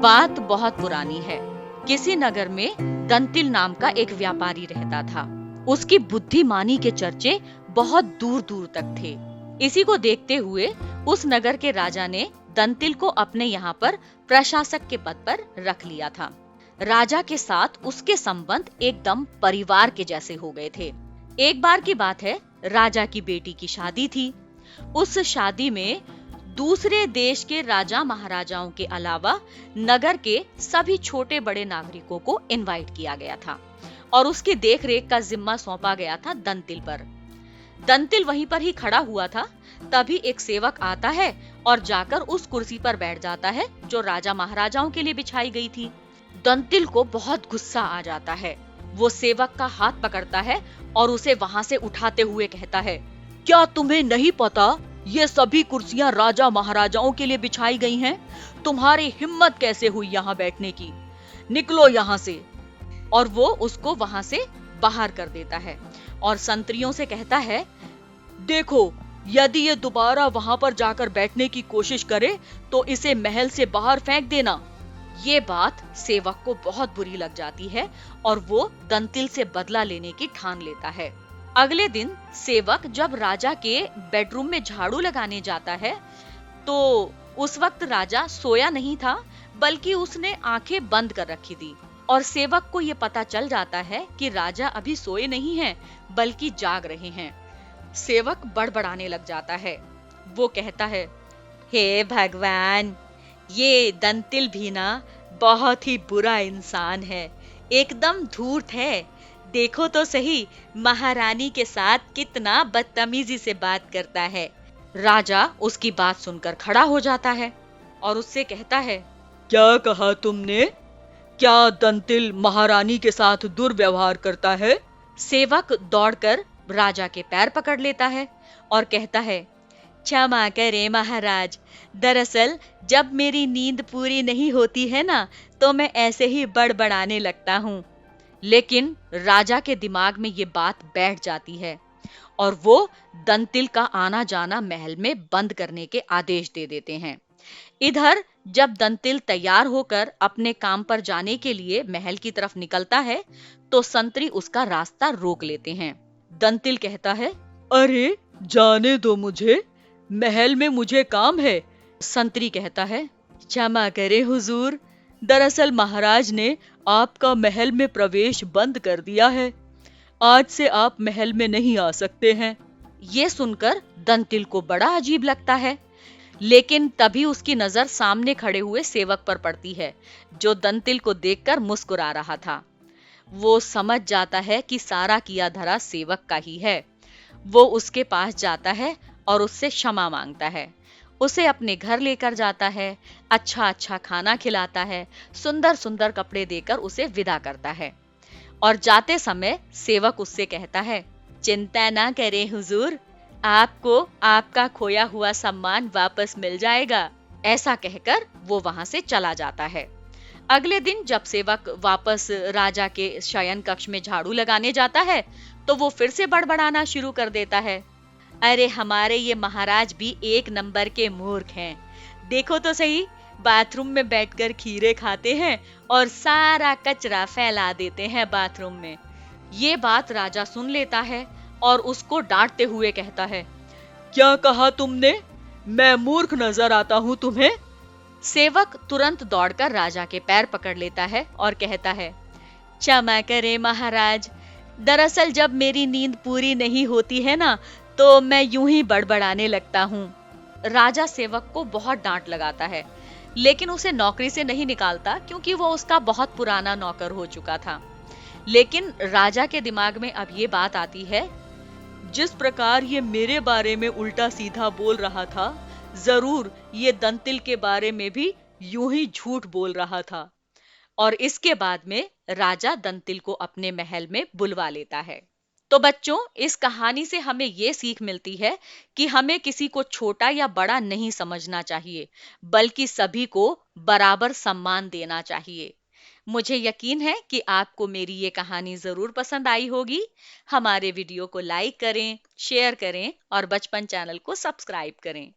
बात बहुत पुरानी है। किसी नगर में दंतिल नाम का एक व्यापारी रहता था। उसकी बुद्धिमानी के चर्चे बहुत दूर दूर तक थे। इसी को देखते हुए उस नगर के राजा ने दंतिल को अपने यहाँ पर प्रशासक के पद पर रख लिया था। राजा के साथ उसके संबंध एकदम परिवार के जैसे हो गए थे। एक बार की बात है, राजा की बेटी की शादी थी। उस शादी में दूसरे देश के राजा महाराजाओं के अलावा नगर के सभी छोटे बड़े नागरिकों को इनवाइट किया गया था और उसकी देखरेख का जिम्मा सौंपा गया था दंतिल पर। दंतिल वहीं पर ही खड़ा हुआ था, तभी एक सेवक आता है और जाकर उस कुर्सी पर बैठ जाता है जो राजा महाराजाओं के लिए बिछाई गई थी। दंतिल को बहुत गुस्सा आ जाता है। वो सेवक का हाथ पकड़ता है और उसे वहां से उठाते हुए कहता है, क्या तुम्हें नहीं पता ये सभी कुर्सियां राजा महाराजाओं के लिए बिछाई गई हैं? तुम्हारी हिम्मत कैसे हुई यहाँ बैठने की? निकलो यहाँ से। और वो उसको वहां से बाहर कर देता है और संतरियों से कहता है, देखो, यदि ये दोबारा वहां पर जाकर बैठने की कोशिश करे तो इसे महल से बाहर फेंक देना। ये बात सेवक को बहुत बुरी लग जाती है और वो दंतिल से बदला लेने की ठान लेता है। अगले दिन सेवक जब राजा के बेडरूम में झाड़ू लगाने जाता है तो उस वक्त राजा सोया नहीं था, बल्कि उसने आंखें बंद कर रखी थी और सेवक को ये पता चल जाता है कि राजा अभी सोए नहीं हैं, बल्कि जाग रहे हैं। सेवक बड़बड़ाने लग जाता है। वो कहता है, हे भगवान, ये दंतिल भी ना बहुत ही बुरा इंसान है, एकदम धूर्त है। देखो तो सही, महारानी के साथ कितना बदतमीजी से बात करता है। राजा उसकी बात सुनकर खड़ा हो जाता है और उससे कहता है, क्या कहा तुमने? क्या दंतिल महारानी के साथ दुर्व्यवहार करता है? सेवक दौड़कर राजा के पैर पकड़ लेता है और कहता है, क्षमा करे महाराज, दरअसल जब मेरी नींद पूरी नहीं होती है ना, तो मैं ऐसे ही बड़बड़ाने लगता हूँ। लेकिन राजा के दिमाग में ये बात बैठ जाती है और वो दंतिल का आना जाना महल में बंद करने के आदेश दे देते हैं। इधर जब दंतिल तैयार होकर अपने काम पर जाने के लिए महल की तरफ निकलता है तो संतरी उसका रास्ता रोक लेते हैं। दंतिल कहता है, अरे जाने दो मुझे, महल में मुझे काम है। संतरी कहता है, क्षमा करे हुजूर, दरअसल महाराज ने आपका महल में प्रवेश बंद कर दिया है। आज से आप महल में नहीं आ सकते हैं। ये सुनकर दंतिल को बड़ा अजीब लगता है, लेकिन तभी उसकी नजर सामने खड़े हुए सेवक पर पड़ती है जो दंतिल को देखकर मुस्कुरा रहा था। वो समझ जाता है कि सारा किया धरा सेवक का ही है। वो उसके पास जाता है और उससे क्षमा मांगता है। उसे अपने घर लेकर जाता है, अच्छा अच्छा खाना खिलाता है, सुंदर सुंदर कपड़े देकर उसे विदा करता है। और जाते समय सेवक उससे कहता है, चिंता ना करें हुजूर, आपको आपका खोया हुआ सम्मान वापस मिल जाएगा। ऐसा कहकर वो वहां से चला जाता है। अगले दिन जब सेवक वापस राजा के शयन कक्ष में झाड़ू लगाने जाता है तो वो फिर से बड़बड़ाना शुरू कर देता है, अरे हमारे ये महाराज भी एक नंबर के मूर्ख हैं। देखो तो सही, बाथरूम में बैठकर खीरे खाते हैं और सारा कचरा फैला देते हैं बाथरूम में। ये बात राजा सुन लेता है और उसको डांटते हुए कहता है, क्या कहा तुमने? मैं मूर्ख नजर आता हूँ तुम्हें? सेवक तुरंत दौड़कर राजा के पैर पकड़ लेता है और कहता है, क्षमा करे महाराज, दरअसल जब मेरी नींद पूरी नहीं होती है ना, तो मैं यूं ही बड़बड़ाने लगता हूँ। राजा सेवक को बहुत डांट लगाता है, लेकिन उसे नौकरी से नहीं निकालता क्योंकि वो उसका बहुत पुराना नौकर हो चुका था। लेकिन राजा के दिमाग में अब ये बात आती है, जिस प्रकार ये मेरे बारे में उल्टा सीधा बोल रहा था, जरूर ये दंतिल के बारे में भी यूं ही झूठ बोल रहा था। और इसके बाद में राजा दंतिल को अपने महल में बुलवा लेता है। तो बच्चों, इस कहानी से हमें ये सीख मिलती है कि हमें किसी को छोटा या बड़ा नहीं समझना चाहिए, बल्कि सभी को बराबर सम्मान देना चाहिए। मुझे यकीन है कि आपको मेरी ये कहानी जरूर पसंद आई होगी। हमारे वीडियो को लाइक करें, शेयर करें और बचपन चैनल को सब्सक्राइब करें।